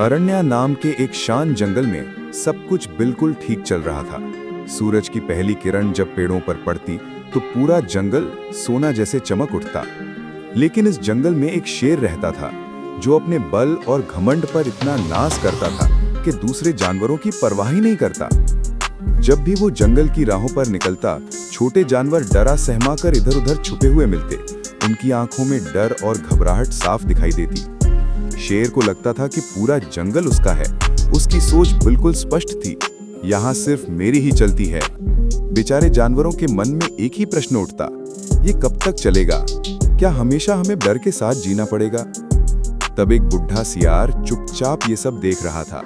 अरण्या नाम के एक शांत जंगल में सब कुछ बिल्कुल ठीक चल रहा था। सूरज की पहली किरण जब पेड़ों पर पड़ती तो पूरा जंगल सोना जैसे चमक उठता। लेकिन इस जंगल में एक शेर रहता था जो अपने बल और घमंड पर इतना नाज करता था कि दूसरे जानवरों की परवाह ही नहीं करता। जब भी वो जंगल की राहों पर निकलता, छोटे जानवर डरा सहमा कर इधर उधर छुपे हुए मिलते। उनकी आंखों में डर और घबराहट साफ दिखाई देती। शेर को लगता था कि पूरा जंगल उसका है। उसकी सोच बिल्कुल स्पष्ट थी, यहाँ सिर्फ मेरी ही चलती है। बेचारे जानवरों के मन में एक ही प्रश्न उठता, ये कब तक चलेगा? क्या हमेशा हमें डर के साथ जीना पड़ेगा? तब एक बुढ़ा सियार चुपचाप ये सब देख रहा था।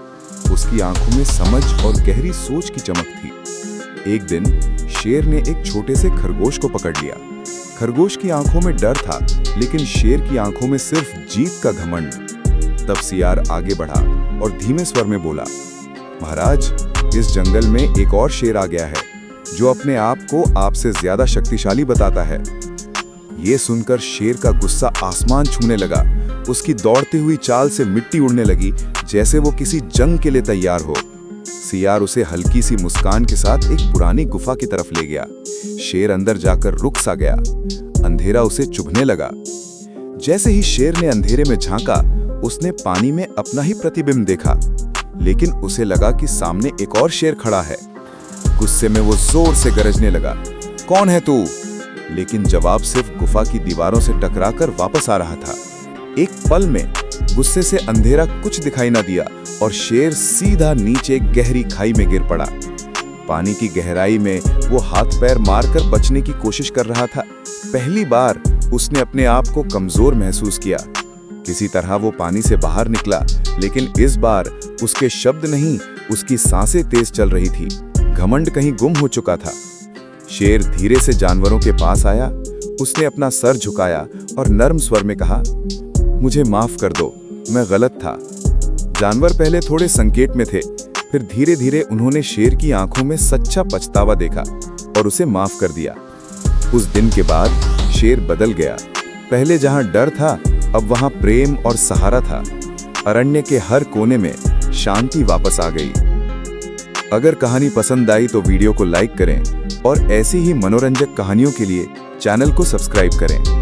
उसकी आंखों में समझ और गहरी सोच की चमक थी। एक दिन शेर ने एक छोटे से खरगोश को पकड़ लिया। खरगोश की आंखों में डर था, लेकिन शेर की आंखों में सिर्फ जीत का घमंड। तब सियार आगे बढ़ा और धीमे स्वर में बोला, महाराज, इस जंगल में एक और शेर आ गया है जो अपने आप को आपसे ज्यादा शक्तिशाली बताता है। ये सुनकर शेर का गुस्सा आसमान छूने लगा। उसकी दौड़ती हुई चाल से मिट्टी उड़ने लगी, जैसे वो किसी जंग के लिए तैयार हो। सियार उसे हल्की सी मुस्कान के साथ एक पुरानी गुफा की तरफ ले गया। शेर अंदर जाकर रुक सा गया। अंधेरा उसे चुभने लगा। जैसे ही शेर ने अंधेरे में झांका, उसने पानी में अपना ही प्रतिबिंब देखा, लेकिन उसे लगा कि सामने एक और शेर खड़ा है। गुस्से में वो जोर से गरजने लगा, कौन है तू? लेकिन जवाब सिर्फ गुफा की दीवारों से टकराकर वापस आ रहा था। एक पल में गुस्से से अंधेरा कुछ दिखाई न दिया और शेर सीधा नीचे गहरी खाई में गिर पड़ा। पानी की गहराई में वो हाथ पैर मारकर बचने की कोशिश कर रहा था। पहली बार उसने अपने आप को कमजोर महसूस किया। किसी तरह वो पानी से बाहर निकला, लेकिन इस बार उसके शब्द नहीं, उसकी सांसें तेज चल रही थी। घमंड कहीं गुम हो चुका था। शेर धीरे से जानवरों के पास आया। उसने अपना सर झुकाया और नर्म स्वर में कहा, मुझे माफ कर दो, मैं गलत था। जानवर पहले थोड़े संकेत में थे, फिर धीरे धीरे उन्होंने शेर की आंखों में सच्चा पछतावा देखा और उसे माफ कर दिया। उस दिन के बाद शेर बदल गया। पहले जहां डर था, अब वहां प्रेम और सहारा था। अरण्य के हर कोने में शांति वापस आ गई। अगर कहानी पसंद आई तो वीडियो को लाइक करें और ऐसी ही मनोरंजक कहानियों के लिए चैनल को सब्सक्राइब करें।